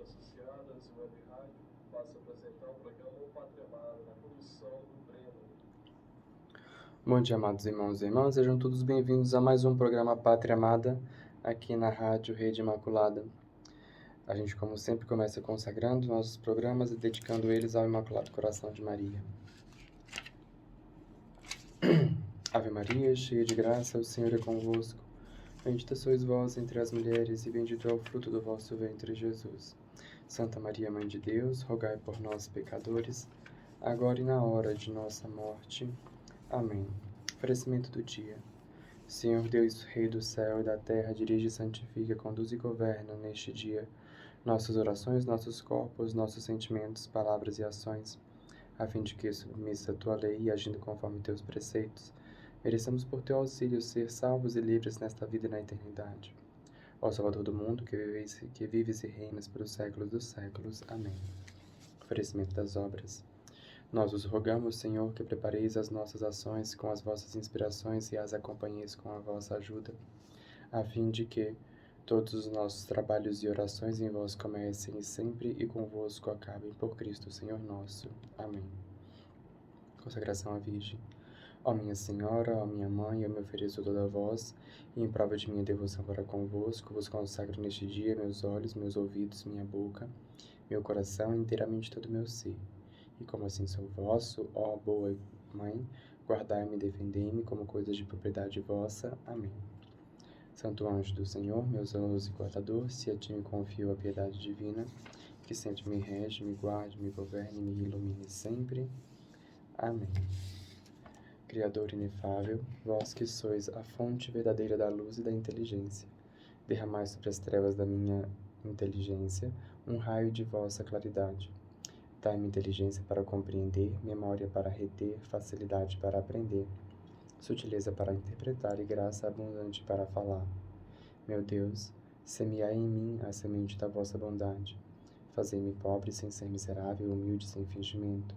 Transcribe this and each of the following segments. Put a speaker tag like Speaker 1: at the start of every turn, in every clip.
Speaker 1: associadas, Web Rádio, passo a apresentar o programa O Pátria Amada, na condução do Breno.
Speaker 2: Bom dia, amados irmãos e irmãs, sejam todos bem-vindos a mais um programa Pátria Amada, aqui na Rádio Rede Imaculada. A gente, como sempre, começa consagrando nossos programas e dedicando eles ao Imaculado Coração de Maria. Ave Maria, cheia de graça, o Senhor é convosco. Bendita sois vós entre as mulheres, e bendito é o fruto do vosso ventre, Jesus. Santa Maria, Mãe de Deus, rogai por nós, pecadores, agora e na hora de nossa morte. Amém. Oferecimento do dia. Senhor Deus, Rei do céu e da terra, dirige, santifica, conduz e governa neste dia nossas orações, nossos corpos, nossos sentimentos, palavras e ações, a fim de que, submissa à tua lei e agindo conforme teus preceitos, mereçamos por teu auxílio ser salvos e livres nesta vida e na eternidade. Ó Salvador do mundo, que vives e reinas pelos séculos dos séculos. Amém. Oferecimento das obras. Nós os rogamos, Senhor, que prepareis as nossas ações com as vossas inspirações e as acompanheis com a vossa ajuda, a fim de que todos os nossos trabalhos e orações em vós comecem e sempre e convosco acabem por Cristo, Senhor nosso. Amém. Consagração à Virgem. Ó minha Senhora, ó minha Mãe, eu me ofereço toda a vós, e em prova de minha devoção para convosco, vos consagro neste dia meus olhos, meus ouvidos, minha boca, meu coração e inteiramente todo o meu ser. E como assim sou vosso, ó boa Mãe, guardai-me e defendei-me como coisa de propriedade vossa. Amém. Santo anjo do Senhor, meu zeloso e guardador, se a ti me confio a piedade divina, que sempre me rege, me guarde, me governe e me ilumine sempre. Amém. Criador inefável, vós que sois a fonte verdadeira da luz e da inteligência, derramai sobre as trevas da minha inteligência um raio de vossa claridade. Dai-me inteligência para compreender, memória para reter, facilidade para aprender, sutileza para interpretar e graça abundante para falar. Meu Deus, semeai em mim a semente da vossa bondade. Fazei-me pobre sem ser miserável, humilde sem fingimento,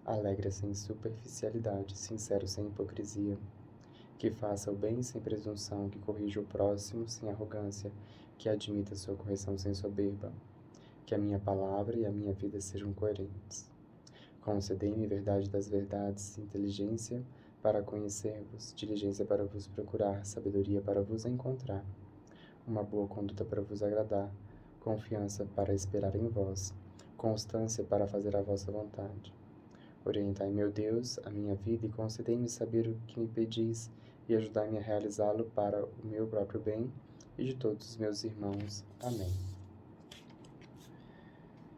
Speaker 2: alegre sem superficialidade, sincero sem hipocrisia. Que faça o bem sem presunção, que corrija o próximo sem arrogância, que admita sua correção sem soberba. Que a minha palavra e a minha vida sejam coerentes. Concedei-me verdade das verdades, inteligência para conhecer-vos, diligência para vos procurar, sabedoria para vos encontrar, uma boa conduta para vos agradar, confiança para esperar em vós, constância para fazer a vossa vontade. Orientai, meu Deus, a minha vida e concedei-me saber o que me pedis e ajudai-me a realizá-lo para o meu próprio bem e de todos os meus irmãos. Amém.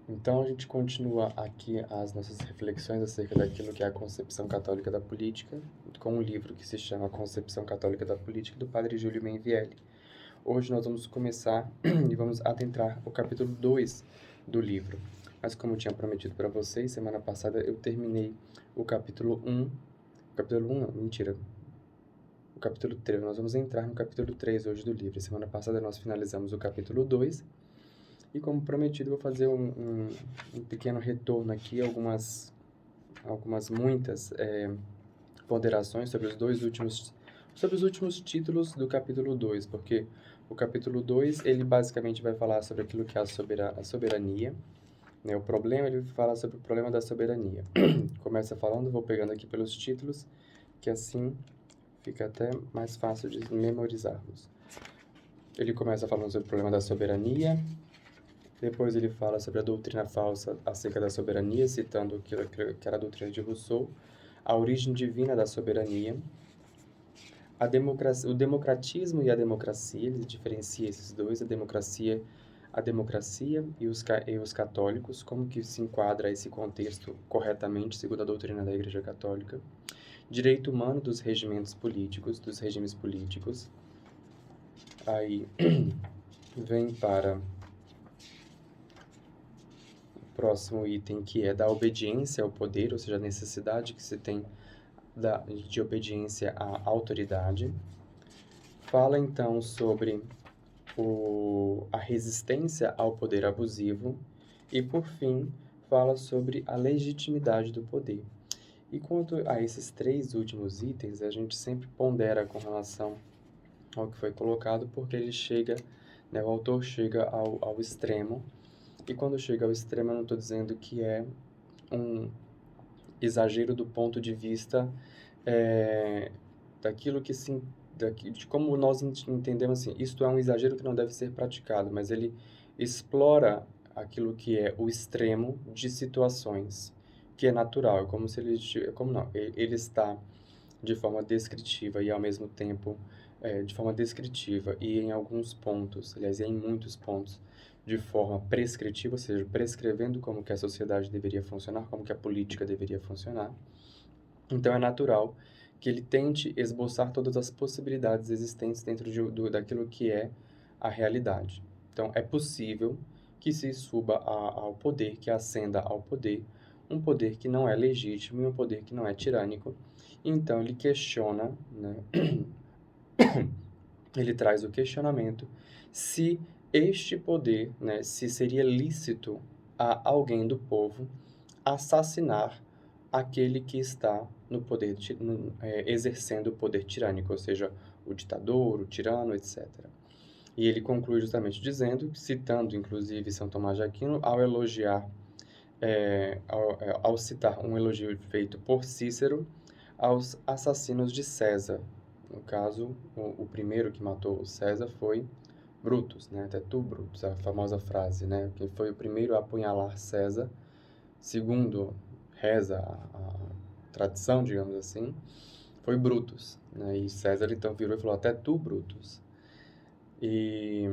Speaker 2: Então, a gente continua aqui as nossas reflexões acerca daquilo que é a concepção católica da política, com um livro que se chama Concepção Católica da Política, do Padre Júlio Menvielli. Hoje nós vamos começar e vamos adentrar o capítulo 2 do livro. Mas como eu tinha prometido para vocês, semana passada eu terminei o capítulo 1. Capítulo 1 não, mentira. O capítulo 3, nós vamos entrar no capítulo 3 hoje do livro. Semana passada nós finalizamos o capítulo 2. E como prometido, vou fazer um pequeno retorno aqui, muitas ponderações sobre os últimos títulos do capítulo 2, porque o capítulo 2, ele basicamente vai falar sobre aquilo que é a soberania, né? O problema, ele fala sobre o problema da soberania. Começa falando, vou pegando aqui pelos títulos, que assim fica até mais fácil de memorizarmos. Ele começa falando sobre o problema da soberania. Depois ele fala sobre a doutrina falsa acerca da soberania, citando que era a doutrina de Rousseau, a origem divina da soberania, o democratismo e a democracia, ele diferencia esses dois, a democracia e os católicos, como que se enquadra esse contexto corretamente, segundo a doutrina da Igreja Católica, direito humano dos regimes políticos, aí vem para próximo item, que é da obediência ao poder, ou seja, a necessidade que se tem de obediência à autoridade. Fala, então, sobre a resistência ao poder abusivo e, por fim, fala sobre a legitimidade do poder. E quanto a esses 3 últimos itens, a gente sempre pondera com relação ao que foi colocado, porque ele chega, né, o autor chega ao extremo E quando chega ao extremo, eu não estou dizendo que é um exagero do ponto de vista daquilo que se... de como nós entendemos assim, isto é um exagero que não deve ser praticado, mas ele explora aquilo que é o extremo de situações, que é natural, é como se ele... como não, ele está de forma descritiva e ao mesmo tempo de forma descritiva e em alguns pontos, aliás, em muitos pontos, de forma prescritiva, ou seja, prescrevendo como que a sociedade deveria funcionar, como que a política deveria funcionar. Então é natural que ele tente esboçar todas as possibilidades existentes dentro daquilo que é a realidade. Então é possível que se suba ao poder, que ascenda ao poder, um poder que não é legítimo e um poder que não é tirânico. Então ele questiona, né? Ele traz o questionamento se este poder, né, se seria lícito a alguém do povo assassinar aquele que está no poder, exercendo o poder tirânico, ou seja, o ditador, o tirano, etc. E ele conclui justamente dizendo, citando inclusive São Tomás de Aquino, ao elogiar, ao citar um elogio feito por Cícero aos assassinos de César. No caso, o primeiro que matou César foi Brutus, né? Até tu, Brutus, a famosa frase, né? Quem foi o primeiro a apunhalar César, segundo reza a tradição, digamos assim, foi Brutus, né? E César então virou e falou, até tu, Brutus. E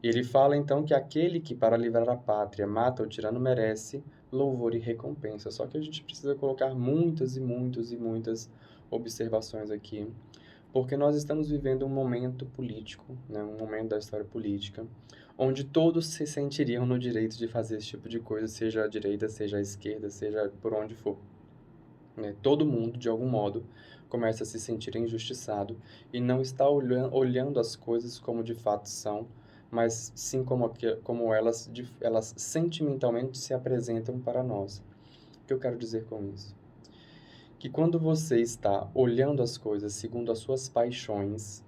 Speaker 2: ele fala então que aquele que para livrar a pátria mata o tirano merece louvor e recompensa. Só que a gente precisa colocar muitas e muitas e muitas observações aqui, porque nós estamos vivendo um momento político, né, um momento da história política, onde todos se sentiriam no direito de fazer esse tipo de coisa, seja à direita, seja à esquerda, seja por onde for. Né? Todo mundo, de algum modo, começa a se sentir injustiçado e não está olhando as coisas como de fato são, mas sim como elas sentimentalmente se apresentam para nós. O que eu quero dizer com isso? Que quando você está olhando as coisas segundo as suas paixões,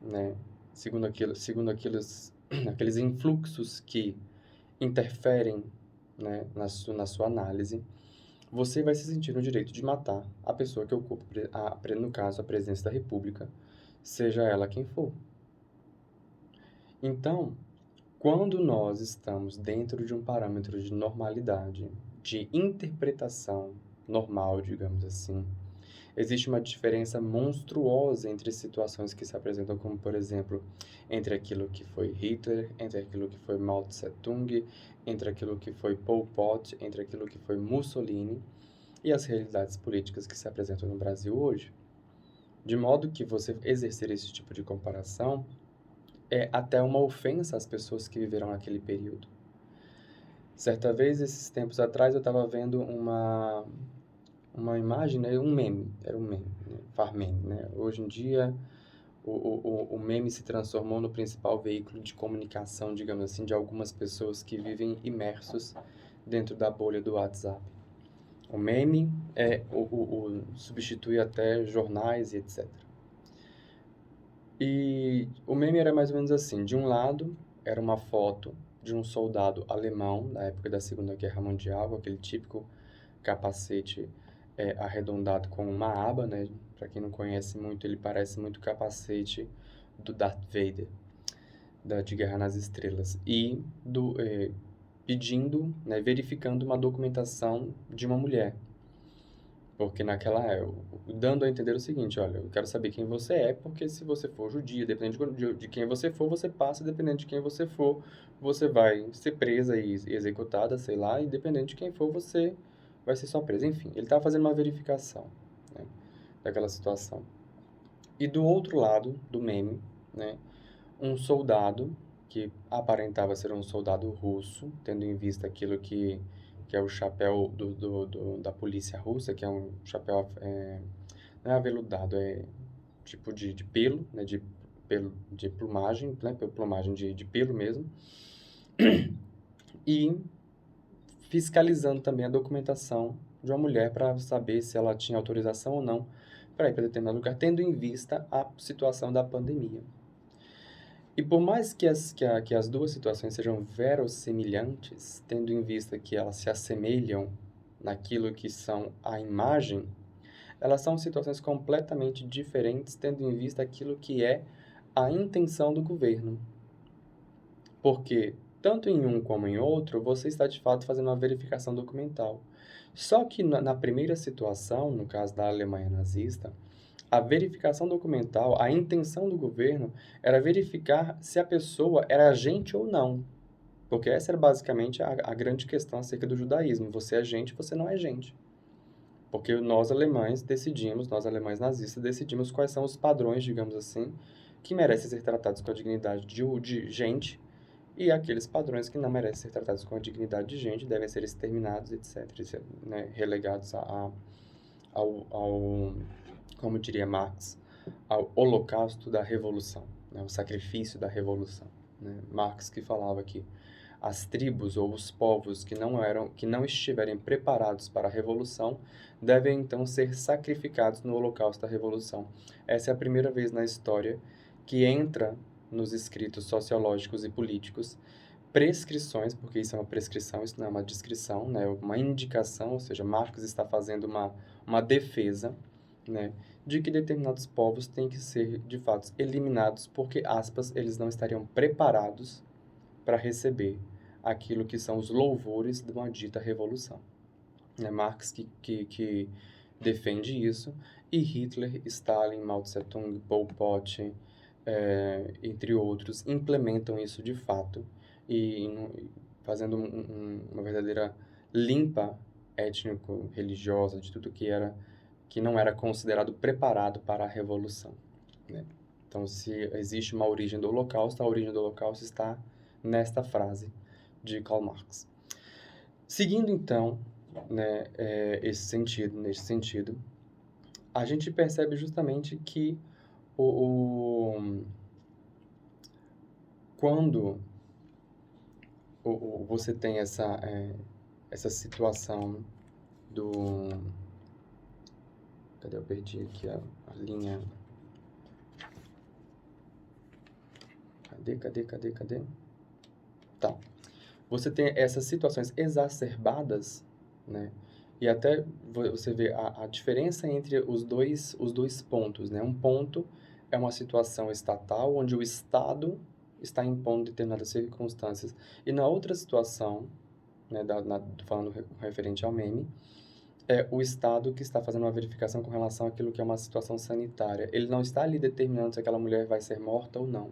Speaker 2: né, segundo aqueles influxos que interferem, né, na sua análise, você vai se sentir no direito de matar a pessoa que ocupa, no caso, a presidência da República, seja ela quem for. Então, quando nós estamos dentro de um parâmetro de normalidade, de interpretação normal, digamos assim, existe uma diferença monstruosa entre situações que se apresentam como, por exemplo, entre aquilo que foi Hitler, entre aquilo que foi Mao Tse-tung, entre aquilo que foi Pol Pot, entre aquilo que foi Mussolini e as realidades políticas que se apresentam no Brasil hoje. De modo que você exercer esse tipo de comparação é até uma ofensa às pessoas que viveram naquele período. Certa vez, esses tempos atrás, eu estava vendo uma imagem, né, um meme, era um meme, né, Farmeme, né? Hoje em dia, o meme se transformou no principal veículo de comunicação, digamos assim, de algumas pessoas que vivem imersos dentro da bolha do WhatsApp. O meme substitui até jornais e etc. E o meme era mais ou menos assim, de um lado era uma foto de um soldado alemão da época da Segunda Guerra Mundial, aquele típico capacete arredondado com uma aba, né? Para quem não conhece muito, ele parece muito o capacete do Darth Vader, de Guerra nas Estrelas. E pedindo, né, verificando uma documentação de uma mulher. Porque dando a entender o seguinte, olha, eu quero saber quem você é, porque se você for judia, dependendo de quem você for, você passa, dependendo de quem você for, você vai ser presa e executada, sei lá, e dependendo de quem for, você vai ser só presa. Enfim, ele estava fazendo uma verificação, né, daquela situação. E do outro lado do meme, né, um soldado, que aparentava ser um soldado russo, tendo em vista aquilo que é o chapéu da polícia russa, que é um chapéu, não é aveludado, é tipo de pelo, né, de plumagem, né, plumagem de pelo mesmo, e fiscalizando também a documentação de uma mulher para saber se ela tinha autorização ou não para ir para determinado lugar, tendo em vista a situação da pandemia. E por mais que as duas situações sejam verossemelhantes, tendo em vista que elas se assemelham naquilo que são a imagem, elas são situações completamente diferentes, tendo em vista aquilo que é a intenção do governo. Porque, tanto em um como em outro, você está de fato fazendo uma verificação documental. Só que na primeira situação, no caso da Alemanha nazista, a verificação documental, a intenção do governo era verificar se a pessoa era agente ou não. Porque essa era basicamente a grande questão acerca do judaísmo. Você é gente, você não é gente. Porque nós alemães decidimos, nós alemães nazistas decidimos quais são os padrões, digamos assim, que merecem ser tratados com a dignidade de gente e aqueles padrões que não merecem ser tratados com a dignidade de gente devem ser exterminados, etc., né, relegados ao, como diria Marx, ao holocausto da revolução, né, o sacrifício da revolução. Né? Marx que falava que as tribos ou os povos que não estiverem preparados para a revolução devem então ser sacrificados no holocausto da revolução. Essa é a primeira vez na história que entra nos escritos sociológicos e políticos prescrições, porque isso é uma prescrição, isso não é uma descrição, né? Uma indicação, ou seja, Marx está fazendo uma defesa, né? De que determinados povos têm que ser, de fato, eliminados porque, aspas, eles não estariam preparados para receber aquilo que são os louvores de uma dita revolução. É Marx que defende isso, e Hitler, Stalin, Mao Tse-tung, Pol Pot, entre outros, implementam isso de fato, e fazendo uma verdadeira limpa étnico-religiosa de tudo que não era considerado preparado para a revolução. Né? Então, se existe uma origem do Holocausto, a origem do Holocausto está nesta frase de Karl Marx. Seguindo, então, né, nesse sentido, a gente percebe justamente que quando você tem essa situação do... Cadê? Eu perdi aqui a linha. Cadê? Tá. Você tem essas situações exacerbadas, né? E até você vê a diferença entre os dois pontos, né? Um ponto é uma situação estatal, onde o Estado está impondo determinadas circunstâncias. E na outra situação, né, falando referente ao meme, é o Estado que está fazendo uma verificação com relação àquilo que é uma situação sanitária. Ele não está ali determinando se aquela mulher vai ser morta ou não.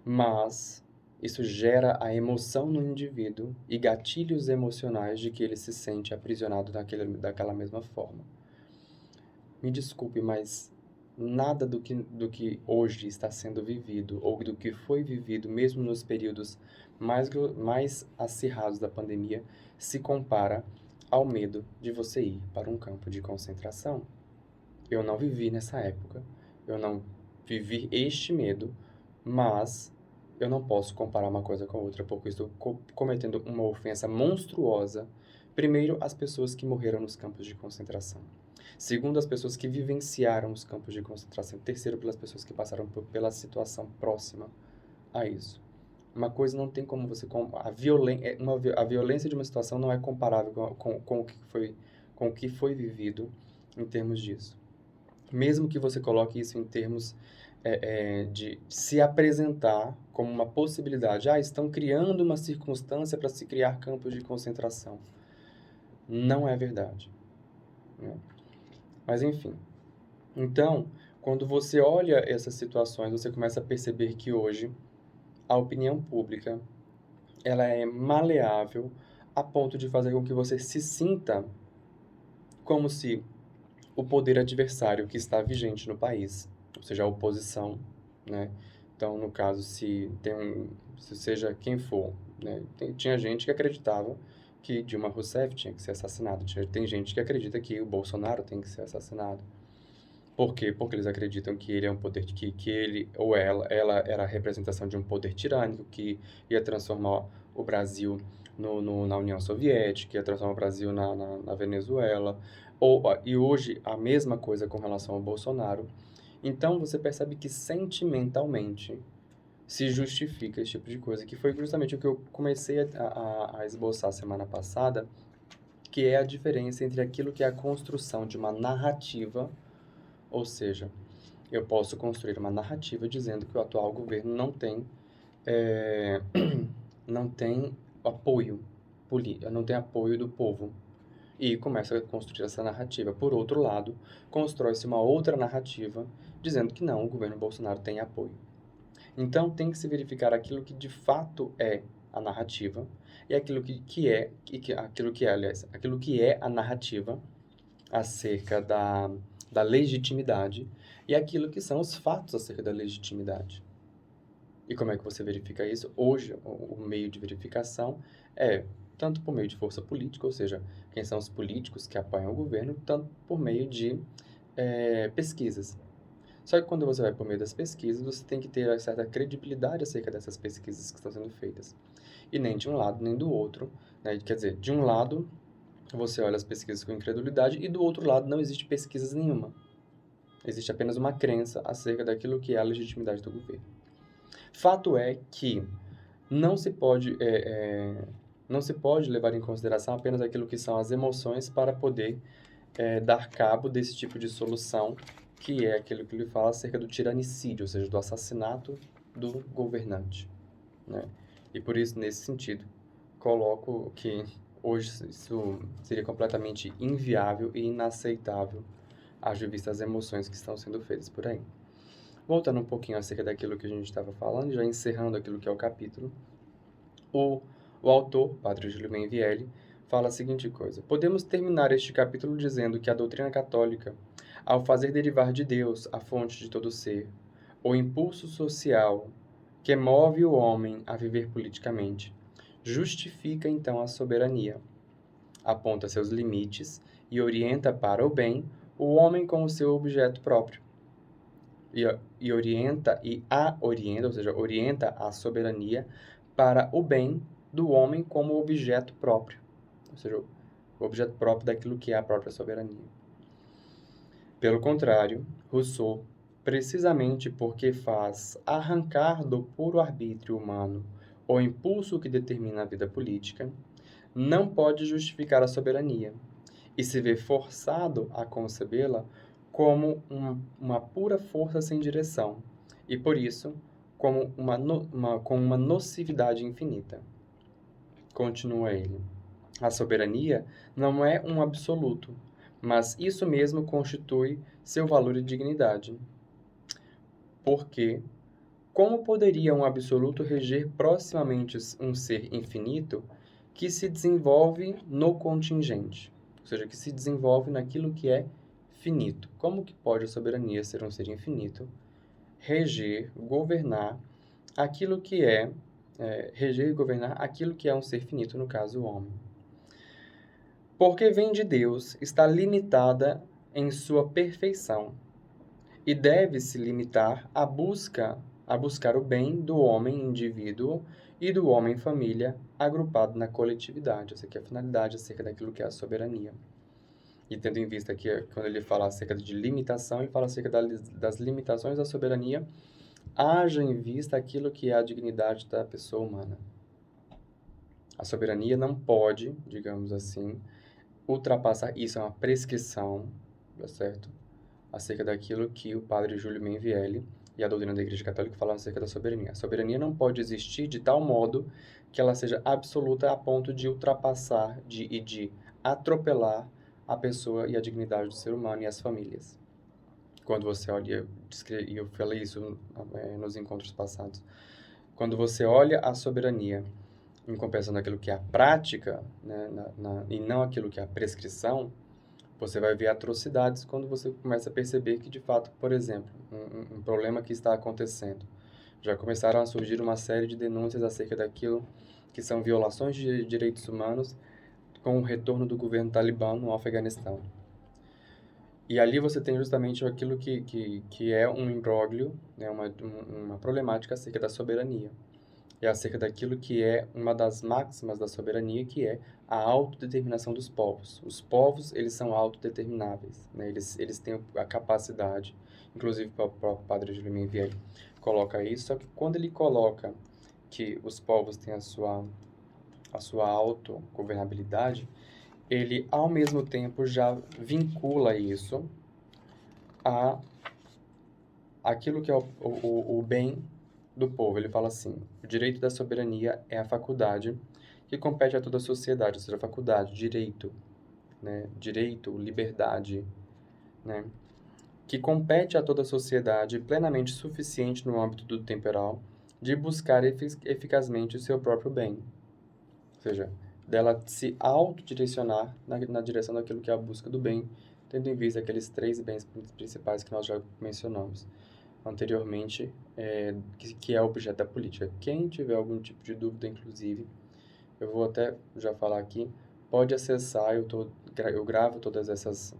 Speaker 2: Mas isso gera a emoção no indivíduo e gatilhos emocionais de que ele se sente aprisionado daquela mesma forma. Me desculpe, mas nada do que hoje está sendo vivido ou do que foi vivido, mesmo nos períodos mais acirrados da pandemia, se compara ao medo de você ir para um campo de concentração. Eu não vivi nessa época, eu não vivi este medo, mas eu não posso comparar uma coisa com a outra, porque estou cometendo uma ofensa monstruosa. Primeiro, as pessoas que morreram nos campos de concentração. Segundo, as pessoas que vivenciaram os campos de concentração. Terceiro, pelas pessoas que passaram pela situação próxima a isso. Uma coisa não tem como você... A violência de uma situação não é comparável com o que foi vivido em termos disso. Mesmo que você coloque isso em termos de se apresentar como uma possibilidade. Estão criando uma circunstância para se criar campos de concentração. Não é verdade. Né? Mas, enfim. Então, quando você olha essas situações, você começa a perceber que hoje a opinião pública ela é maleável a ponto de fazer com que você se sinta como se o poder adversário que está vigente no país, ou seja, a oposição, né? Então, no caso, se seja quem for, né? Tinha gente que acreditava que Dilma Rousseff tinha que ser assassinada. Tem gente que acredita que o Bolsonaro tem que ser assassinado. Por quê? Porque eles acreditam que ele é um poder, que ele ou ela era a representação de um poder tirânico que ia transformar o Brasil na União Soviética, ia transformar o Brasil na Venezuela, e hoje a mesma coisa com relação ao Bolsonaro. Então você percebe que sentimentalmente se justifica esse tipo de coisa, que foi justamente o que eu comecei a esboçar semana passada, que é a diferença entre aquilo que é a construção de uma narrativa, ou seja, eu posso construir uma narrativa dizendo que o atual governo eh, não tem apoio político, não tem apoio do povo. E começa a construir essa narrativa. Por outro lado, constrói-se uma outra narrativa dizendo que não, o governo Bolsonaro tem apoio. Então, tem que se verificar aquilo que de fato é a narrativa e aquilo que é a narrativa acerca da legitimidade e aquilo que são os fatos acerca da legitimidade. E como é que você verifica isso? Hoje, o meio de verificação é tanto por meio de força política, ou seja, quem são os políticos que apoiam o governo, tanto por meio de pesquisas. Só que quando você vai por meio das pesquisas, você tem que ter uma certa credibilidade acerca dessas pesquisas que estão sendo feitas. E nem de um lado, nem do outro. Né? Quer dizer, de um lado, você olha as pesquisas com incredulidade, e do outro lado, não existe pesquisas nenhuma. Existe apenas uma crença acerca daquilo que é a legitimidade do governo. Fato é que não se pode, não se pode levar em consideração apenas aquilo que são as emoções para poder dar cabo desse tipo de solução, que é aquilo que ele fala acerca do tiranicídio, ou seja, do assassinato do governante. Né? E por isso, nesse sentido, coloco que hoje isso seria completamente inviável e inaceitável, haja vista as emoções que estão sendo feitas por aí. Voltando um pouquinho acerca daquilo que a gente estava falando, já encerrando aquilo que é o capítulo, o autor, Padre Júlio Menvielli, fala a seguinte coisa: podemos terminar este capítulo dizendo que a doutrina católica, ao fazer derivar de Deus a fonte de todo ser, o impulso social que move o homem a viver politicamente, justifica então a soberania, aponta seus limites e orienta para o bem o homem como seu objeto próprio. E orienta, ou seja, orienta a soberania para o bem do homem como objeto próprio, ou seja, o objeto próprio daquilo que é a própria soberania. Pelo contrário, Rousseau, precisamente porque faz arrancar do puro arbítrio humano o impulso que determina a vida política, não pode justificar a soberania e se vê forçado a concebê-la como uma pura força sem direção, e por isso como com uma nocividade infinita. Continua ele. A soberania não é um absoluto, mas isso mesmo constitui seu valor e dignidade. Porque, como poderia um absoluto reger proximamente um ser infinito que se desenvolve no contingente? Ou seja, que se desenvolve naquilo que é finito. Como que pode a soberania ser um ser infinito, reger, governar aquilo que reger e governar aquilo que é um ser finito, no caso o homem? Porque vem de Deus, está limitada em sua perfeição e deve se limitar a buscar o bem do homem indivíduo e do homem família agrupado na coletividade. Essa aqui é a finalidade acerca daquilo que é a soberania. E tendo em vista que quando ele fala acerca de limitação, ele fala acerca das limitações da soberania, haja em vista aquilo que é a dignidade da pessoa humana. A soberania não pode, digamos assim, ultrapassar, isso é uma prescrição, tá certo? Acerca daquilo que o padre Júlio Menvielli e a doutrina da Igreja Católica falam acerca da soberania. A soberania não pode existir de tal modo que ela seja absoluta a ponto de ultrapassar e de atropelar a pessoa e a dignidade do ser humano e as famílias. Quando você olha, e eu falei isso nos encontros passados, quando você olha a soberania em comparação daquilo que é a prática, né, e não aquilo que é a prescrição, você vai ver atrocidades quando você começa a perceber que, de fato, por exemplo, um problema que está acontecendo. Já começaram a surgir uma série de denúncias acerca daquilo que são violações de direitos humanos com o retorno do governo talibã no Afeganistão. E ali você tem justamente aquilo que é um imbróglio, né, uma problemática acerca da soberania. É acerca daquilo que é uma das máximas da soberania, que é a autodeterminação dos povos. Os povos, eles são autodetermináveis, né? Eles têm a capacidade, inclusive para o próprio padre Júlio Menvielli, coloca isso, só que quando ele coloca que os povos têm a sua autogovernabilidade, ele, ao mesmo tempo, já vincula isso a aquilo que é o bem do povo. Ele fala assim, o direito da soberania é a faculdade que compete a toda a sociedade, ou seja, a faculdade, direito, né? Direito, liberdade, né? Que compete a toda a sociedade plenamente suficiente no âmbito do temporal de buscar eficazmente o seu próprio bem. Ou seja, dela se autodirecionar na direção daquilo que é a busca do bem, tendo em vista aqueles 3 bens principais que nós já mencionamos anteriormente, que é o objeto da política. Quem tiver algum tipo de dúvida, inclusive, eu vou até já falar aqui, pode acessar, eu gravo todas essas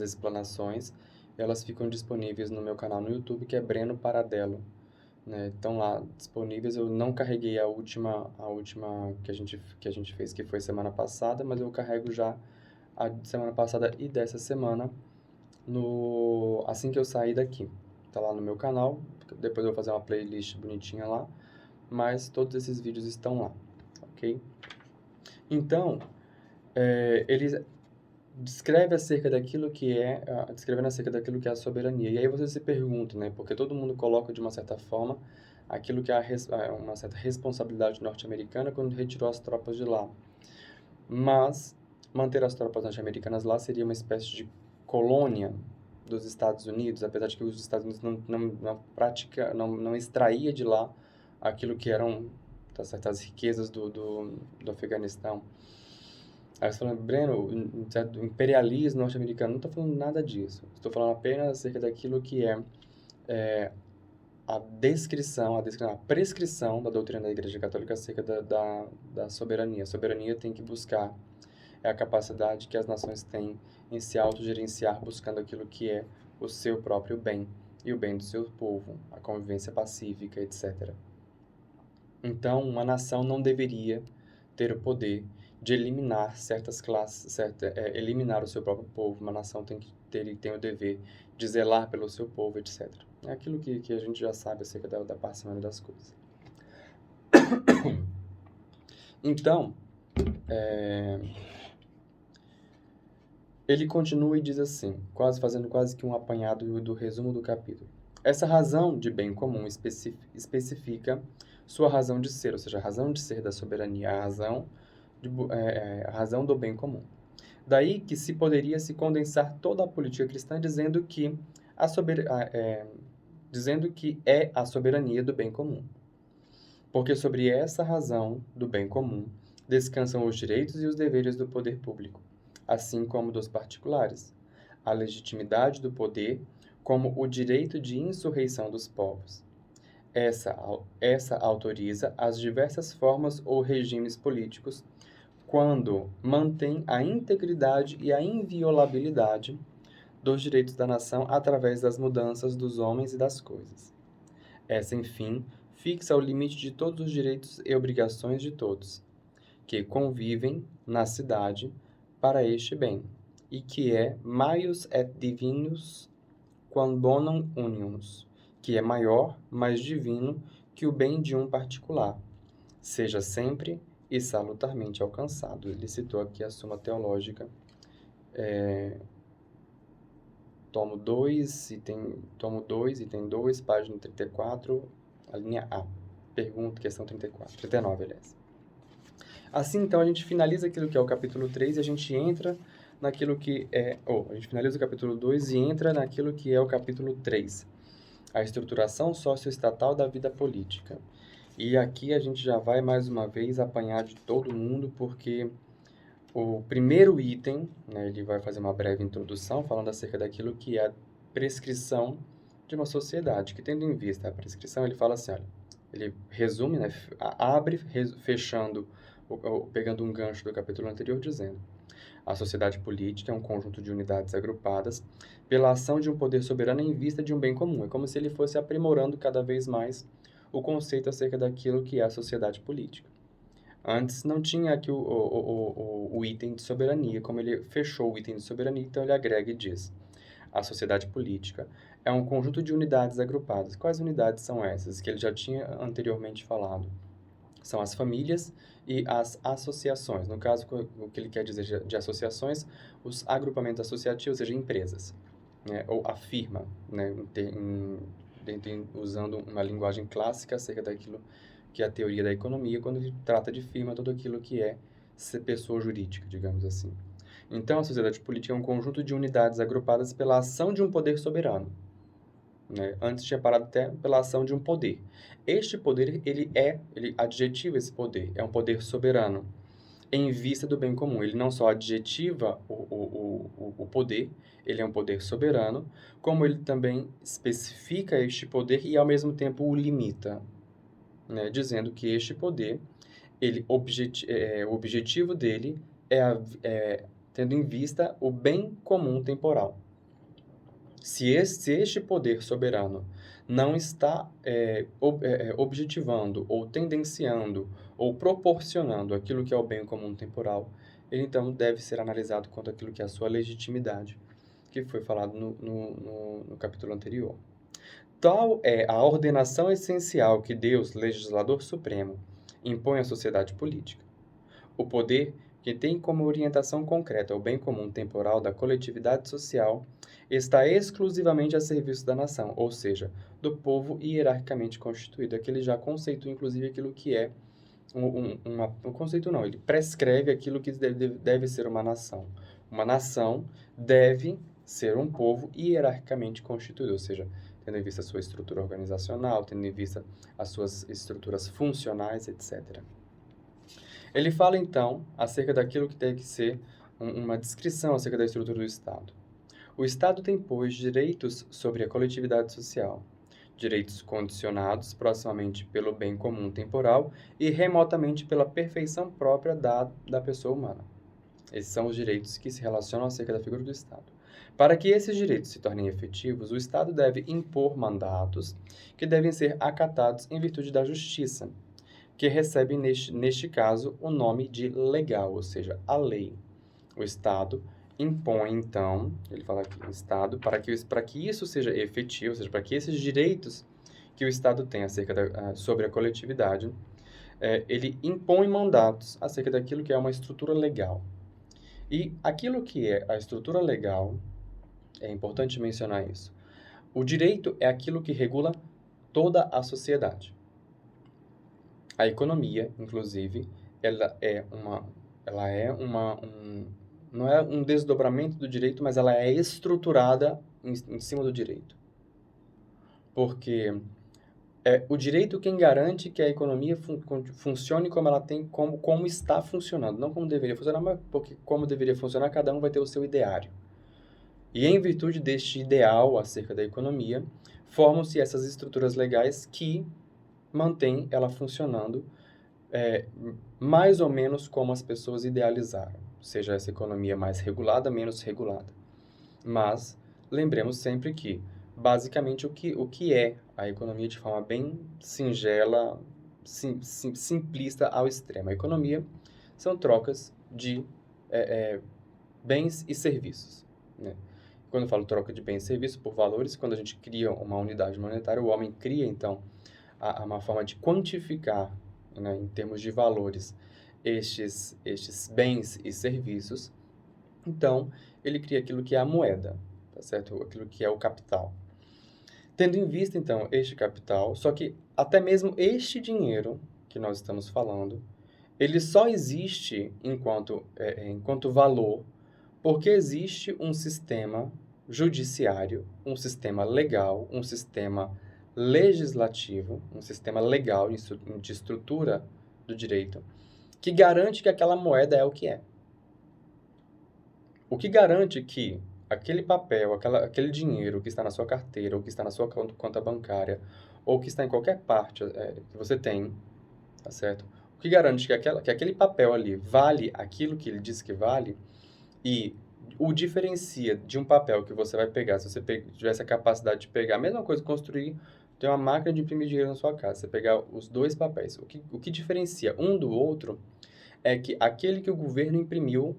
Speaker 2: explanações, elas ficam disponíveis no meu canal no YouTube, que é Breno Paradelo, né? Estão lá disponíveis. Eu não carreguei a última que a gente fez, que foi semana passada, mas eu carrego já a semana passada e dessa semana assim que eu sair daqui. Tá lá no meu canal, depois eu vou fazer uma playlist bonitinha lá, mas todos esses vídeos estão lá, ok? Então, ele descrevendo acerca daquilo que é a soberania. E aí você se pergunta, né, porque todo mundo coloca de uma certa forma aquilo que é uma certa responsabilidade norte-americana quando retirou as tropas de lá. Mas manter as tropas norte-americanas lá seria uma espécie de colônia dos Estados Unidos, apesar de que os Estados Unidos na prática não extraía de lá aquilo que eram certas riquezas do Afeganistão. Aí você falando, Breno, o imperialismo norte-americano, não estou falando nada disso. Estou falando apenas acerca daquilo que é a prescrição da doutrina da Igreja Católica acerca da soberania. A soberania tem que buscar a capacidade que as nações têm em se autogerenciar, buscando aquilo que é o seu próprio bem e o bem do seu povo, a convivência pacífica, etc. Então, uma nação não deveria ter o poder de eliminar certas classes, eliminar o seu próprio povo. Uma nação tem o dever de zelar pelo seu povo, etc. É aquilo que a gente já sabe acerca da parcimônia das coisas. Então, ele continua e diz assim, fazendo quase que um apanhado do resumo do capítulo. Essa razão de bem comum especifica sua razão de ser, ou seja, a razão de ser da soberania, a razão do bem comum. Daí que se poderia se condensar toda a política cristã dizendo que é a soberania do bem comum. Porque sobre essa razão do bem comum descansam os direitos e os deveres do poder público, assim como dos particulares, a legitimidade do poder como o direito de insurreição dos povos. Essa autoriza as diversas formas ou regimes políticos quando mantém a integridade e a inviolabilidade dos direitos da nação através das mudanças dos homens e das coisas. Essa, enfim, fixa o limite de todos os direitos e obrigações de todos, que convivem na cidade para este bem, e que é maius et divinus quam bonum unius, que é maior, mais divino que o bem de um particular, seja sempre e salutarmente alcançado. Ele citou aqui a Suma Teológica, tomo 2, item 2, página 34, a linha A. Pergunta, questão 39, aliás. Assim, então, a gente finaliza aquilo que é o capítulo 3 e a gente entra naquilo que a gente finaliza o capítulo 2 e entra naquilo que é o capítulo 3, a estruturação socioestatal da vida política. E aqui a gente já vai, mais uma vez, apanhar de todo mundo, porque o primeiro item, né, ele vai fazer uma breve introdução, falando acerca daquilo que é a prescrição de uma sociedade, que tendo em vista a prescrição, ele fala assim, olha, ele resume, né, fechando, pegando um gancho do capítulo anterior, dizendo: a sociedade política é um conjunto de unidades agrupadas pela ação de um poder soberano em vista de um bem comum. É como se ele fosse aprimorando cada vez mais o conceito acerca daquilo que é a sociedade política. Antes não tinha aqui o item de soberania, como ele fechou o item de soberania, então ele agrega e diz: a sociedade política é um conjunto de unidades agrupadas. Quais unidades são essas? Que ele já tinha anteriormente falado. São as famílias e as associações. No caso, o que ele quer dizer de associações, os agrupamentos associativos, ou seja, empresas, né? Ou a firma, né? Usando uma linguagem clássica acerca daquilo que é a teoria da economia, quando ele trata de firma, tudo aquilo que é ser pessoa jurídica, digamos assim. Então, a sociedade política é um conjunto de unidades agrupadas pela ação de um poder soberano, né? Antes tinha parado até pela ação de um poder. Este poder, ele adjetiva esse poder, é um poder soberano, em vista do bem comum. Ele não só adjetiva o poder, ele é um poder soberano, como ele também especifica este poder e, ao mesmo tempo, o limita, né? Dizendo que este poder, o objetivo dele é tendo em vista o bem comum temporal. Se este poder soberano não está objetivando, ou tendenciando, ou proporcionando aquilo que é o bem comum temporal, ele então deve ser analisado quanto àquilo que é a sua legitimidade, que foi falado no capítulo anterior. Tal é a ordenação essencial que Deus, legislador supremo, impõe à sociedade política. O poder, que tem como orientação concreta o bem comum temporal da coletividade social, está exclusivamente a serviço da nação, ou seja, do povo hierarquicamente constituído. Aqui ele já conceitua, inclusive, aquilo que é um conceito não, ele prescreve aquilo que deve ser uma nação. Uma nação deve ser um povo hierarquicamente constituído, ou seja, tendo em vista a sua estrutura organizacional, tendo em vista as suas estruturas funcionais, etc. Ele fala, então, acerca daquilo que tem que ser uma descrição acerca da estrutura do Estado. O Estado tem, pois, direitos sobre a coletividade social, direitos condicionados proximamente pelo bem comum temporal e remotamente pela perfeição própria da pessoa humana. Esses são os direitos que se relacionam acerca da figura do Estado. Para que esses direitos se tornem efetivos, o Estado deve impor mandatos que devem ser acatados em virtude da justiça, que recebe, neste caso, o nome de legal, ou seja, a lei. O Estado impõe, então, ele fala aqui, o Estado, para que isso seja efetivo, ou seja, para que esses direitos que o Estado tem sobre a coletividade, ele impõe mandatos acerca daquilo que é uma estrutura legal. E aquilo que é a estrutura legal, é importante mencionar isso. O direito é aquilo que regula toda a sociedade. A economia, inclusive, não é um desdobramento do direito, mas ela é estruturada em cima do direito. Porque é o direito quem garante que a economia funcione como ela tem, como está funcionando. Não como deveria funcionar, mas porque como deveria funcionar, cada um vai ter o seu ideário. E em virtude deste ideal acerca da economia, formam-se essas estruturas legais que mantêm ela funcionando mais ou menos como as pessoas idealizaram, seja essa economia mais regulada, menos regulada. Mas lembremos sempre que, basicamente, o que é a economia de forma bem singela, simplista ao extremo. A economia são trocas de bens e serviços, né? Quando eu falo troca de bens e serviços por valores, quando a gente cria uma unidade monetária, o homem cria, então, uma forma de quantificar, né, em termos de valores, estes bens e serviços. Então, ele cria aquilo que é a moeda, tá certo? Aquilo que é o capital. Tendo em vista, então, este capital, só que até mesmo este dinheiro que nós estamos falando, ele só existe enquanto valor, porque existe um sistema judiciário, um sistema legal, um sistema legislativo, um sistema legal de estrutura do direito, que garante que aquela moeda é o que é. O que garante que aquele papel, aquele dinheiro que está na sua carteira, ou que está na sua conta bancária, ou que está em qualquer parte que você tem, tá certo? O que garante que aquele papel ali vale aquilo que ele diz que vale e o diferencia de um papel que você vai pegar, se você tivesse a capacidade de pegar, a mesma coisa, construir, ter uma máquina de imprimir dinheiro na sua casa, você pegar os dois papéis. O que diferencia um do outro é que aquele que o governo imprimiu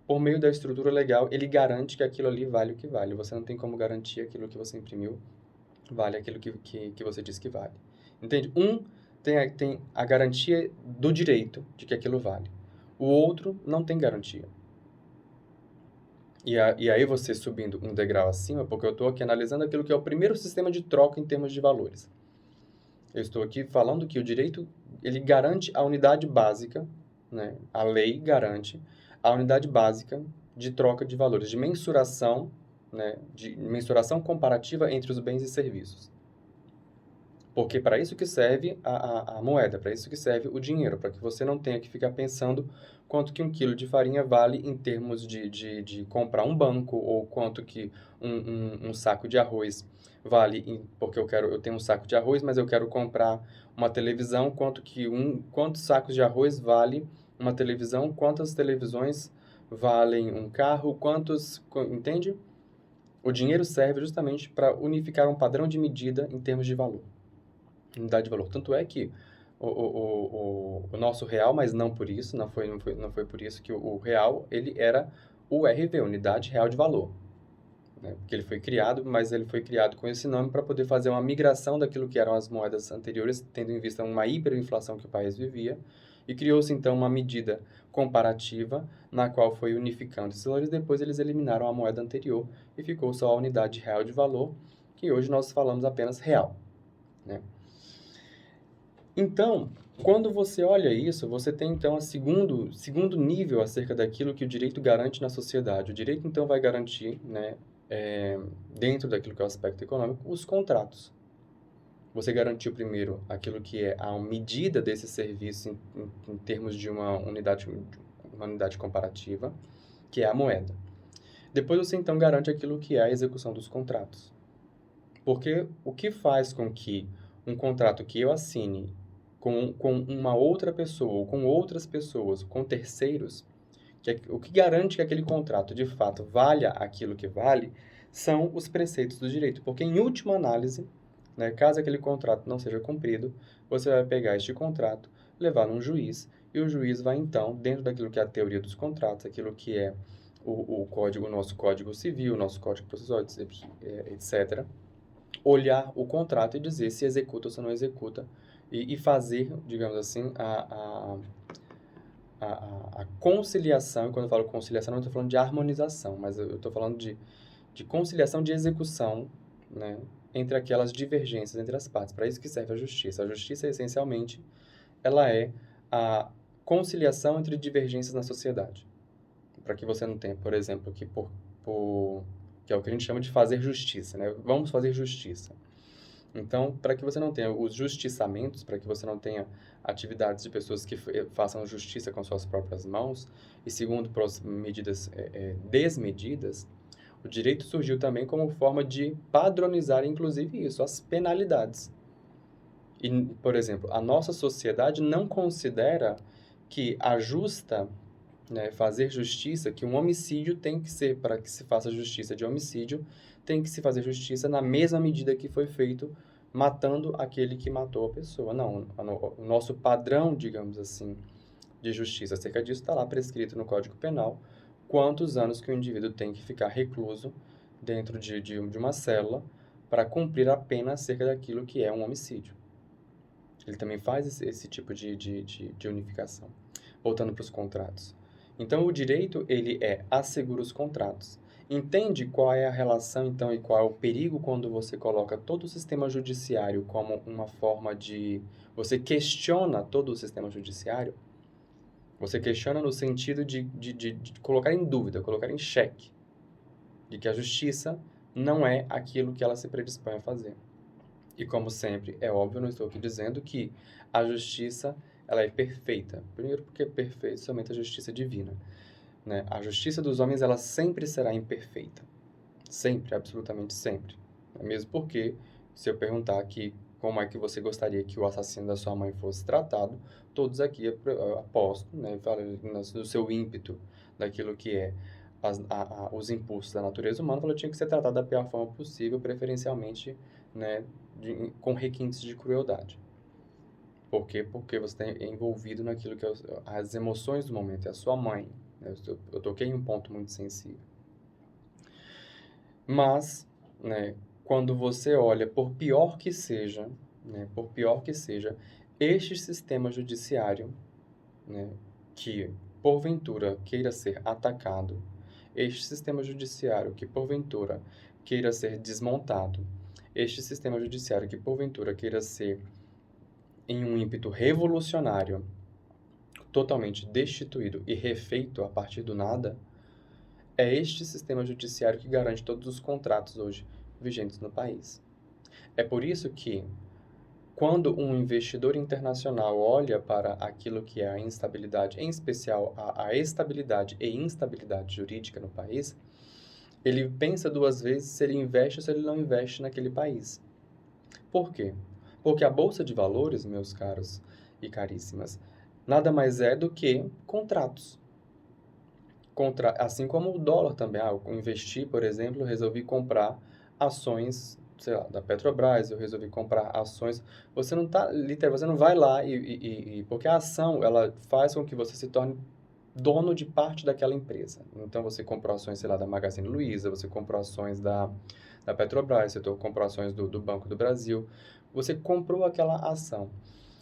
Speaker 2: por meio da estrutura legal, ele garante que aquilo ali vale o que vale. Você não tem como garantir aquilo que você imprimiu vale aquilo que você diz que vale. Entende? Um tem a garantia do direito de que aquilo vale. O outro não tem garantia. E aí você subindo um degrau acima, porque eu estou aqui analisando aquilo que é o primeiro sistema de troca em termos de valores. Eu estou aqui falando que o direito, ele garante a unidade básica, né? A lei garante a unidade básica de troca de valores, de mensuração, né? De mensuração comparativa entre os bens e serviços. Porque para isso que serve a moeda, para isso que serve o dinheiro, para que você não tenha que ficar pensando quanto que um quilo de farinha vale em termos de comprar um banco, ou quanto que um saco de arroz vale, porque eu tenho um saco de arroz, mas eu quero comprar uma televisão, quantos sacos de arroz vale uma televisão, quantas televisões valem um carro, entende? O dinheiro serve justamente para unificar um padrão de medida em termos de valor. Unidade de valor. Tanto é que o nosso real, mas não por isso, não foi por isso que o real, ele era o URV, Unidade Real de Valor. Né? Porque ele foi criado, mas ele foi criado com esse nome para poder fazer uma migração daquilo que eram as moedas anteriores, tendo em vista uma hiperinflação que o país vivia, e criou-se então uma medida comparativa na qual foi unificando esses valores. Depois eles eliminaram a moeda anterior e ficou só a Unidade Real de Valor, que hoje nós falamos apenas real. Né? Então, quando você olha isso, você tem, então, o segundo nível acerca daquilo que o direito garante na sociedade. O direito, então, vai garantir, né, dentro daquilo que é o aspecto econômico, os contratos. Você garantiu primeiro aquilo que é a medida desse serviço em termos de uma unidade comparativa, que é a moeda. Depois você, então, garante aquilo que é a execução dos contratos. Porque o que faz com que um contrato que eu assine com uma outra pessoa, ou com outras pessoas, com terceiros, o que garante que aquele contrato, de fato, valha aquilo que vale, são os preceitos do direito. Porque, em última análise, né, caso aquele contrato não seja cumprido, você vai pegar este contrato, levar num juiz, e o juiz vai, então, dentro daquilo que é a teoria dos contratos, aquilo que é o nosso Código Civil, o nosso Código Processual, etc., olhar o contrato e dizer se executa ou se não executa, e fazer, digamos assim, a conciliação. E quando eu falo conciliação, não estou falando de harmonização, mas eu estou falando de conciliação de execução, né, entre aquelas divergências entre as partes. Para isso que serve a justiça. A justiça, essencialmente, ela é a conciliação entre divergências na sociedade. Para que você não tenha, por exemplo, que é o que a gente chama de fazer justiça, né? Vamos fazer justiça. Então, para que você não tenha os justiçamentos, para que você não tenha atividades de pessoas que façam justiça com suas próprias mãos, e segundo medidas desmedidas, o direito surgiu também como forma de padronizar, inclusive isso, as penalidades. E, por exemplo, a nossa sociedade não considera que a justa, né, fazer justiça, que um homicídio tem que ser, para que se faça justiça de homicídio, tem que se fazer justiça na mesma medida que foi feito matando aquele que matou a pessoa. Não, o nosso padrão, digamos assim, de justiça acerca disso está lá prescrito no Código Penal, quantos anos que o indivíduo tem que ficar recluso dentro de uma célula para cumprir a pena acerca daquilo que é um homicídio. Ele também faz esse tipo de unificação. Voltando para os contratos. Então, o direito, ele assegura os contratos. Entende qual é a relação, então, e qual é o perigo quando você coloca todo o sistema judiciário como uma forma de... Você questiona todo o sistema judiciário? Você questiona no sentido de colocar em dúvida, colocar em xeque, de que a justiça não é aquilo que ela se predispõe a fazer. E como sempre, é óbvio, não estou aqui dizendo que a justiça ela é perfeita. Primeiro porque é perfeita somente a justiça divina. Né? A justiça dos homens ela sempre será imperfeita. Sempre, absolutamente sempre. Mesmo porque, se eu perguntar aqui como é que você gostaria que o assassino da sua mãe fosse tratado, todos aqui aposto, né, no seu ímpeto daquilo que é os impulsos da natureza humana, ela tinha que ser tratada da pior forma possível, preferencialmente, né, com requintes de crueldade. Por quê? Porque você está envolvido naquilo que é as emoções do momento. É a sua mãe, Eu toquei em um ponto muito sensível. Mas, né, quando você olha, por pior que seja, este sistema judiciário, né, que porventura queira ser atacado, este sistema judiciário que porventura queira ser desmontado, este sistema judiciário que porventura queira ser, em um ímpeto revolucionário, totalmente destituído e refeito a partir do nada, é este sistema judiciário que garante todos os contratos hoje vigentes no país. É por isso que, quando um investidor internacional olha para aquilo que é a instabilidade, em especial a estabilidade e instabilidade jurídica no país, ele pensa duas vezes se ele investe ou se ele não investe naquele país. Por quê? Porque a Bolsa de Valores, meus caros e caríssimas, nada mais é do que contratos. Assim como o dólar também. Eu investi, por exemplo, resolvi comprar ações, sei lá, da Petrobras, eu resolvi comprar ações. Você não tá, literalmente, você não vai lá porque a ação, ela faz com que você se torne dono de parte daquela empresa. Então, você comprou ações, sei lá, da Magazine Luiza, você comprou ações da Petrobras, você comprou ações do Banco do Brasil, você comprou aquela ação.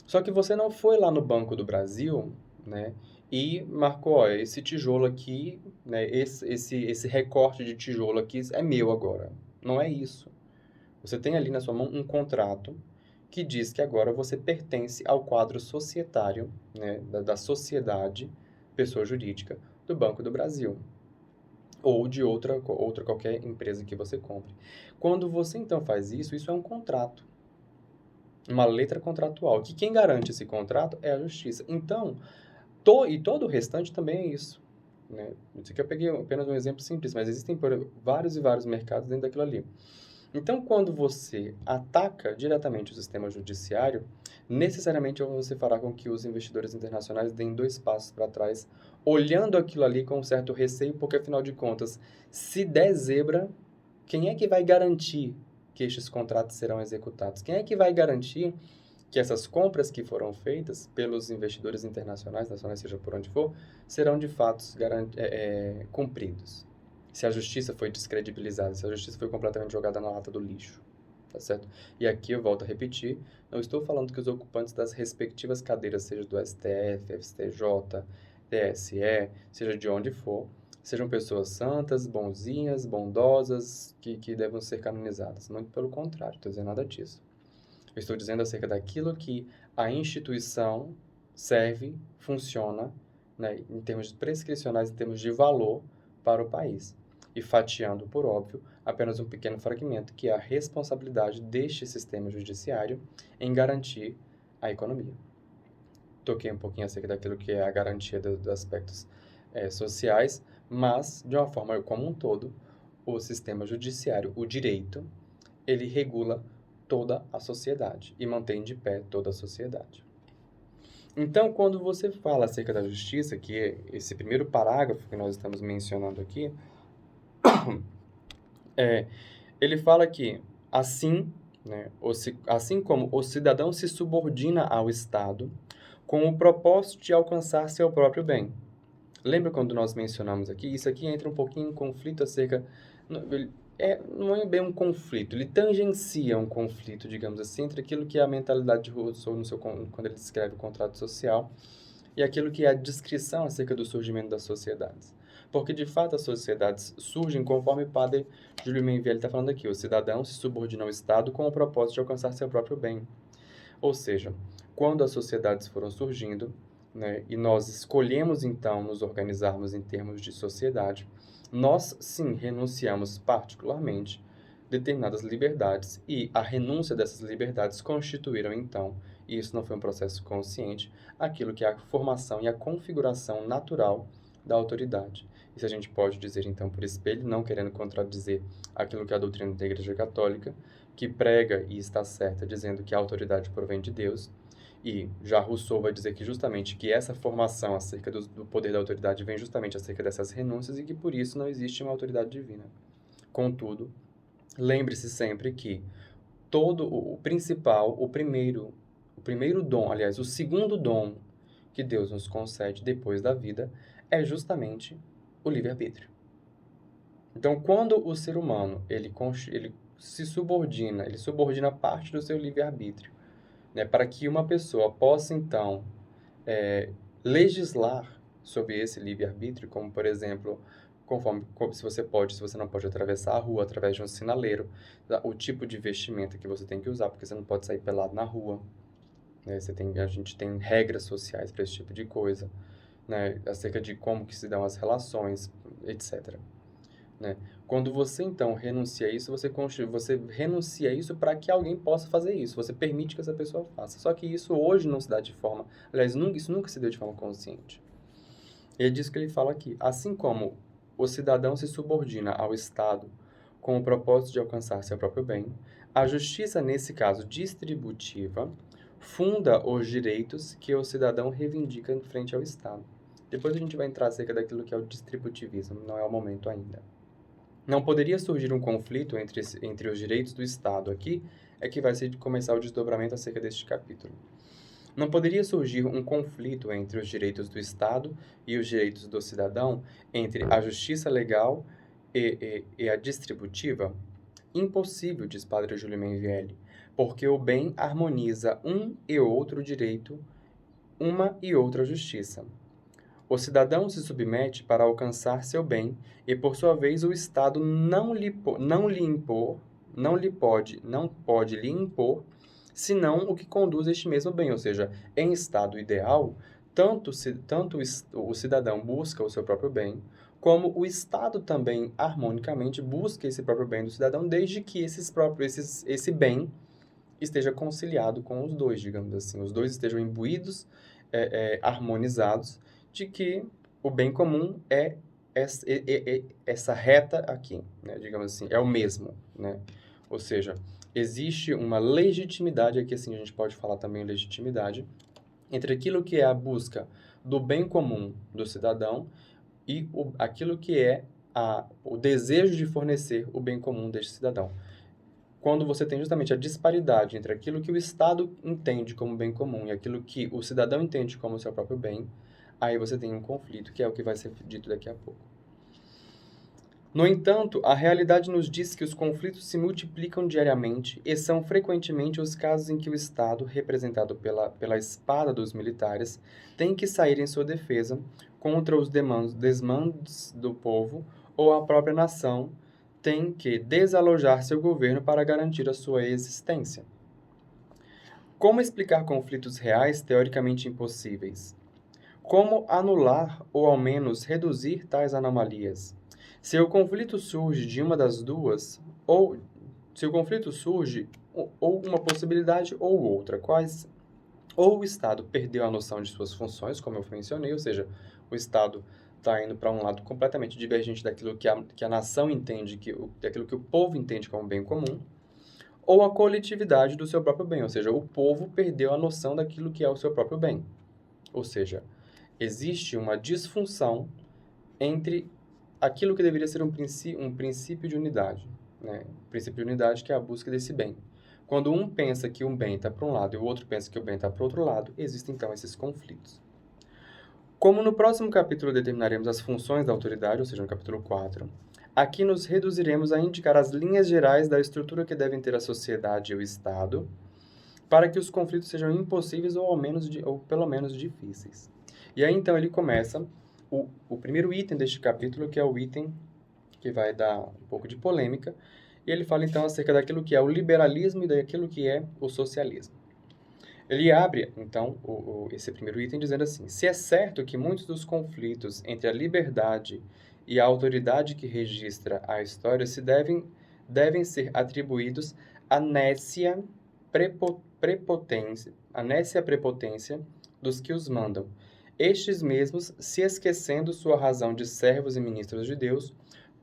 Speaker 2: Só que você não foi lá no Banco do Brasil, né, e marcou, ó, esse tijolo aqui, né, esse recorte de tijolo aqui é meu agora. Não é isso. Você tem ali na sua mão um contrato que diz que agora você pertence ao quadro societário, né, da sociedade, pessoa jurídica, do Banco do Brasil. Ou de outra qualquer empresa que você compre. Quando você então faz isso, isso é um contrato. Uma letra contratual, que quem garante esse contrato é a justiça. Então, e todo o restante também é isso, né? Isso aqui eu peguei apenas um exemplo simples, mas existem vários e vários mercados dentro daquilo ali. Então, quando você ataca diretamente o sistema judiciário, necessariamente você fará com que os investidores internacionais deem 2 passos para trás, olhando aquilo ali com um certo receio, porque afinal de contas, se der zebra, quem é que vai garantir que estes contratos serão executados? Quem é que vai garantir que essas compras que foram feitas pelos investidores internacionais, nacionais, seja por onde for, serão de fato cumpridos? Se a justiça foi descredibilizada, se a justiça foi completamente jogada na lata do lixo, tá certo? E aqui eu volto a repetir, não estou falando que os ocupantes das respectivas cadeiras, seja do STF, STJ, TSE, seja de onde for, sejam pessoas santas, bonzinhas, bondosas, que devam ser canonizadas. Muito pelo contrário, estou dizendo nada disso. Eu estou dizendo acerca daquilo que a instituição serve, funciona, né, em termos prescricionais, em termos de valor para o país. E fatiando, por óbvio, apenas um pequeno fragmento, que é a responsabilidade deste sistema judiciário em garantir a economia. Toquei um pouquinho acerca daquilo que é a garantia dos aspectos sociais, mas, de uma forma como um todo, o sistema judiciário, o direito, ele regula toda a sociedade e mantém de pé toda a sociedade. Então, quando você fala acerca da justiça, que é esse primeiro parágrafo que nós estamos mencionando aqui, ele fala que assim, né, assim como o cidadão se subordina ao Estado com o propósito de alcançar seu próprio bem. Lembra quando nós mencionamos aqui? Isso aqui entra um pouquinho em conflito acerca... não é bem um conflito, ele tangencia um conflito, digamos assim, entre aquilo que é a mentalidade de Rousseau quando ele descreve o contrato social e aquilo que é a descrição acerca do surgimento das sociedades. Porque, de fato, as sociedades surgem conforme o padre Júlio Mainviel está falando aqui. O cidadão se subordina ao Estado com o propósito de alcançar seu próprio bem. Ou seja, quando as sociedades foram surgindo, né, e nós escolhemos, então, nos organizarmos em termos de sociedade, nós, sim, renunciamos particularmente determinadas liberdades e a renúncia dessas liberdades constituíram, então, e isso não foi um processo consciente, aquilo que é a formação e a configuração natural da autoridade. Isso a gente pode dizer, então, por espelho, não querendo contradizer aquilo que é a doutrina da Igreja Católica, que prega e está certa, dizendo que a autoridade provém de Deus, e já Rousseau vai dizer que justamente que essa formação acerca do poder da autoridade vem justamente acerca dessas renúncias e que por isso não existe uma autoridade divina. Contudo, lembre-se sempre que todo o principal, o primeiro dom, aliás, o segundo dom que Deus nos concede depois da vida é justamente o livre-arbítrio. Então, quando o ser humano ele subordina parte do seu livre-arbítrio, né, para que uma pessoa possa, então, legislar sobre esse livre-arbítrio, como, por exemplo, se você não pode atravessar a rua através de um sinaleiro, o tipo de vestimenta que você tem que usar, porque você não pode sair pelado na rua, né? A gente tem regras sociais para esse tipo de coisa, né, acerca de como que se dão as relações, etc. Né? Quando você, então, renuncia a isso, você renuncia a isso para que alguém possa fazer isso. Você permite que essa pessoa faça. Só que isso hoje não se dá de forma... Aliás, isso nunca se deu de forma consciente. E é disso que ele fala aqui. Assim como o cidadão se subordina ao Estado com o propósito de alcançar seu próprio bem, a justiça, nesse caso distributiva, funda os direitos que o cidadão reivindica em frente ao Estado. Depois a gente vai entrar acerca daquilo que é o distributivismo, não é o momento ainda. Não poderia surgir um conflito entre os direitos do Estado. Aqui é que vai começar o desdobramento acerca deste capítulo. Não poderia surgir um conflito entre os direitos do Estado e os direitos do cidadão, entre a justiça legal e a distributiva? Impossível, diz Padre Júlio Menvielli, porque o bem harmoniza um e outro direito, uma e outra justiça. O cidadão se submete para alcançar seu bem e, por sua vez, o Estado não pode lhe impor, senão o que conduz a este mesmo bem. Ou seja, em estado ideal, tanto o cidadão busca o seu próprio bem, como o Estado também, harmonicamente, busca esse próprio bem do cidadão, desde que esse bem esteja conciliado com os dois, digamos assim. Os dois estejam imbuídos, harmonizados, de que o bem comum é essa reta aqui, né? Digamos assim, é o mesmo, né? Ou seja, existe uma legitimidade, aqui assim a gente pode falar também legitimidade, entre aquilo que é a busca do bem comum do cidadão e aquilo que é o desejo de fornecer o bem comum deste cidadão. Quando você tem justamente a disparidade entre aquilo que o Estado entende como bem comum e aquilo que o cidadão entende como seu próprio bem, aí você tem um conflito, que é o que vai ser dito daqui a pouco. No entanto, a realidade nos diz que os conflitos se multiplicam diariamente e são frequentemente os casos em que o Estado, representado pela espada dos militares, tem que sair em sua defesa contra os desmandos do povo, ou a própria nação tem que desalojar seu governo para garantir a sua existência. Como explicar conflitos reais teoricamente impossíveis? Como anular ou ao menos reduzir tais anomalias? Se o conflito surge de uma das duas, ou se o conflito surge ou uma possibilidade ou outra, ou o Estado perdeu a noção de suas funções, como eu mencionei, ou seja, o Estado está indo para um lado completamente divergente daquilo que a nação entende, daquilo que o povo entende como bem comum, ou a coletividade do seu próprio bem, ou seja, o povo perdeu a noção daquilo que é o seu próprio bem. Ou seja, existe uma disfunção entre aquilo que deveria ser um princípio de unidade, né? O princípio de unidade que é a busca desse bem. Quando um pensa que um bem está para um lado e o outro pensa que o bem está para o outro lado, existem então esses conflitos. Como no próximo capítulo determinaremos as funções da autoridade, ou seja, no capítulo 4, aqui nos reduziremos a indicar as linhas gerais da estrutura que devem ter a sociedade e o Estado, para que os conflitos sejam impossíveis ou pelo menos difíceis. E aí, então, ele começa o primeiro item deste capítulo, que é o item que vai dar um pouco de polêmica, e ele fala, então, acerca daquilo que é o liberalismo e daquilo que é o socialismo. Ele abre, então, esse primeiro item dizendo assim: se é certo que muitos dos conflitos entre a liberdade e a autoridade que registra a história devem ser atribuídos à nécia prepotência dos que os mandam, estes mesmos se esquecendo sua razão de servos e ministros de Deus,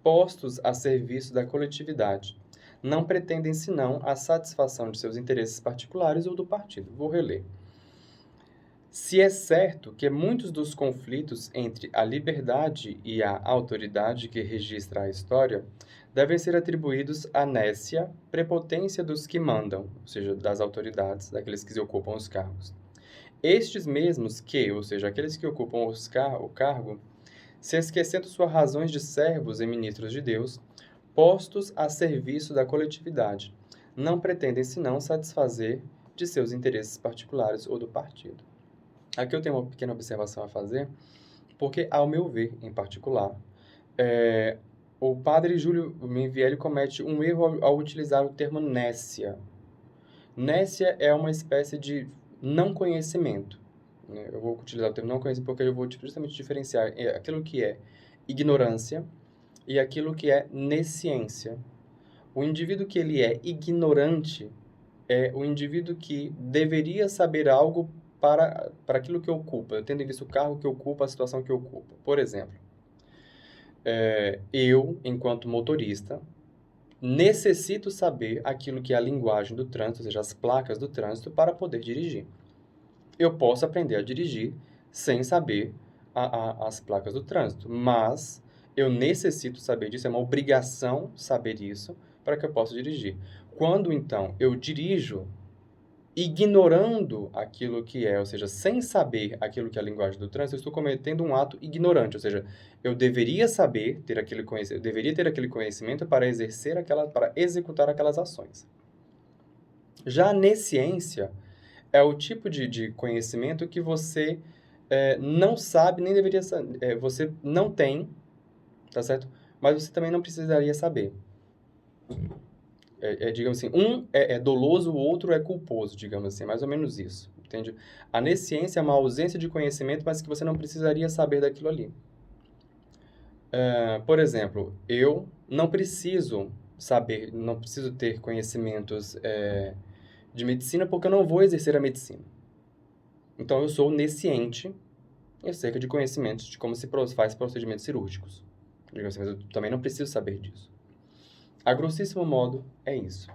Speaker 2: postos a serviço da coletividade, não pretendem senão a satisfação de seus interesses particulares ou do partido. Vou reler. Se é certo que muitos dos conflitos entre a liberdade e a autoridade que registra a história devem ser atribuídos à nécia prepotência dos que mandam, ou seja, das autoridades, daqueles que ocupam os cargos. Estes mesmos que, ou seja, aqueles que ocupam o cargo, se esquecendo suas razões de servos e ministros de Deus, postos a serviço da coletividade, não pretendem senão satisfazer de seus interesses particulares ou do partido. Aqui eu tenho uma pequena observação a fazer, porque, ao meu ver, em particular, o padre Júlio Menvielli comete um erro ao utilizar o termo nécia. Nécia é uma espécie de não conhecimento, né? Eu vou utilizar o termo não conhecimento porque eu vou justamente diferenciar aquilo que é ignorância e aquilo que é nesciência. O indivíduo que ele é ignorante é o indivíduo que deveria saber algo para aquilo que ocupa, tendo em vista o cargo que ocupa, a situação que ocupa. Por exemplo, eu, enquanto motorista, necessito saber aquilo que é a linguagem do trânsito, ou seja, as placas do trânsito, para poder dirigir. Eu posso aprender a dirigir sem saber as placas do trânsito, mas eu necessito saber disso, é uma obrigação saber isso para que eu possa dirigir. Quando, então, eu dirijo ignorando aquilo que é, ou seja, sem saber aquilo que é a linguagem do trânsito, eu estou cometendo um ato ignorante, ou seja, eu deveria saber, ter aquele conhecimento, eu deveria ter aquele conhecimento para para executar aquelas ações. Já a nesciência é o tipo de conhecimento que você não sabe, nem deveria saber, você não tem, tá certo? Mas você também não precisaria saber. Digamos assim, um é doloso, o outro é culposo, digamos assim, mais ou menos isso, entende? A nesciência é uma ausência de conhecimento, mas que você não precisaria saber daquilo ali. Por exemplo, eu não preciso saber, não preciso ter conhecimentos de medicina porque eu não vou exercer a medicina. Então, eu sou nesciente acerca de conhecimentos de como se faz procedimentos cirúrgicos. Digamos assim, mas eu também não preciso saber disso. A grossíssimo modo, é isso.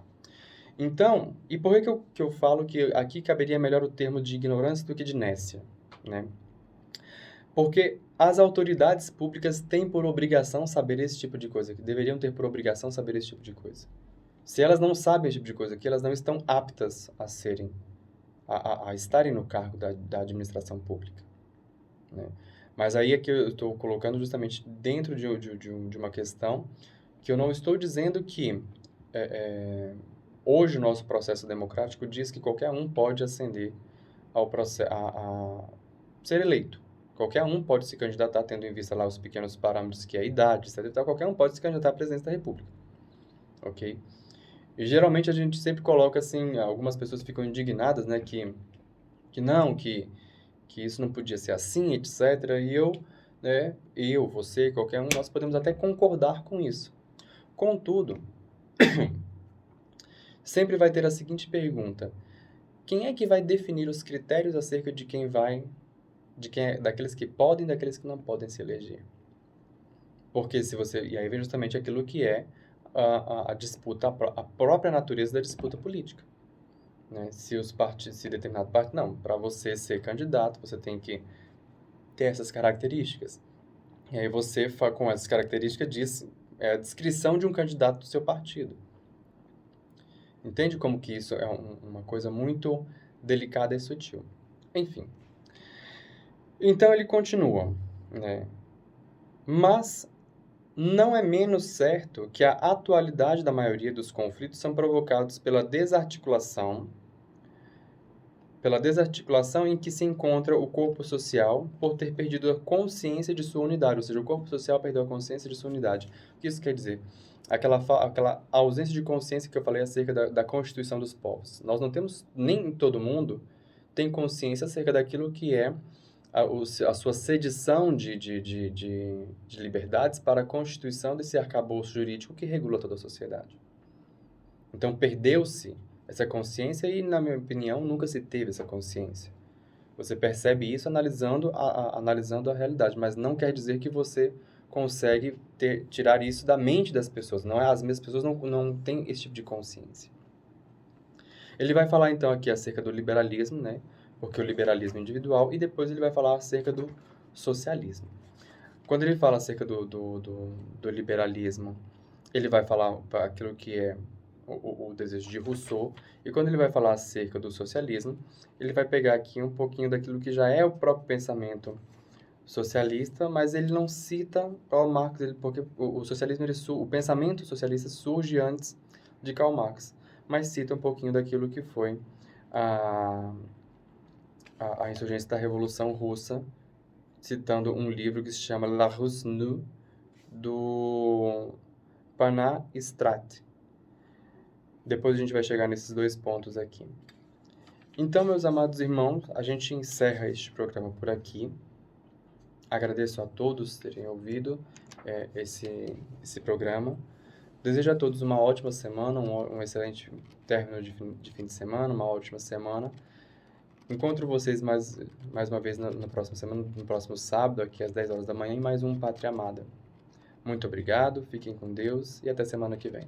Speaker 2: Então, e por que eu falo que aqui caberia melhor o termo de ignorância do que de nécia, né? Porque as autoridades públicas têm por obrigação saber esse tipo de coisa, que deveriam ter por obrigação saber esse tipo de coisa. Se elas não sabem esse tipo de coisa, que elas não estão aptas a serem, a estarem no cargo da administração pública, né? Mas aí é que eu estou colocando justamente dentro de uma questão que eu não estou dizendo que hoje o nosso processo democrático diz que qualquer um pode ascender ao a ser eleito. Qualquer um pode se candidatar, tendo em vista lá os pequenos parâmetros que é a idade, etc. Então, qualquer um pode se candidatar à presidência da República. Ok? E geralmente a gente sempre coloca assim, algumas pessoas ficam indignadas, né, que isso não podia ser assim, etc. E você, qualquer um, nós podemos até concordar com isso. Contudo, sempre vai ter a seguinte pergunta: quem é que vai definir os critérios acerca de daqueles que podem e daqueles que não podem se eleger? Porque e aí vem justamente aquilo que é a disputa, a própria natureza da disputa política, né? Se determinado partido, não, para você ser candidato, você tem que ter essas características. E aí você, com essas características, diz a descrição de um candidato do seu partido. Entende como que isso é uma coisa muito delicada e sutil? Enfim. Então ele continua, né? Mas não é menos certo que a atualidade da maioria dos conflitos são provocados pela desarticulação em que se encontra o corpo social por ter perdido a consciência de sua unidade, ou seja, o corpo social perdeu a consciência de sua unidade. O que isso quer dizer? Aquela ausência de consciência que eu falei acerca da constituição dos povos. Nós não temos, nem todo mundo tem consciência acerca daquilo que é a sua sedição de liberdades para a constituição desse arcabouço jurídico que regula toda a sociedade. Então, perdeu-se essa consciência e, na minha opinião, nunca se teve essa consciência. Você percebe isso analisando a realidade, mas não quer dizer que você consegue tirar isso da mente das pessoas. Não é, as mesmas pessoas não têm esse tipo de consciência. Ele vai falar, então, aqui acerca do liberalismo, né? Porque o liberalismo é individual, e depois ele vai falar acerca do socialismo. Quando ele fala acerca do liberalismo, ele vai falar aquilo que é o desejo de Rousseau, E quando ele vai falar acerca do socialismo, ele vai pegar aqui um pouquinho daquilo que já é o próprio pensamento socialista, mas ele não cita Karl Marx, porque o socialismo, o pensamento socialista surge antes de Karl Marx, mas cita um pouquinho daquilo que foi a, a insurgência da Revolução Russa, citando um livro que se chama La Russe Nue, do Panat Strat. Depois a gente vai chegar nesses dois pontos aqui. Então, meus amados irmãos, a gente encerra este programa por aqui. Agradeço a todos terem ouvido esse programa. Desejo a todos uma ótima semana, um excelente término de fim de semana, uma ótima semana. Encontro vocês mais uma vez na próxima semana, no próximo sábado, aqui às 10 horas da manhã, em mais um Pátria Amada. Muito obrigado, fiquem com Deus e até semana que vem.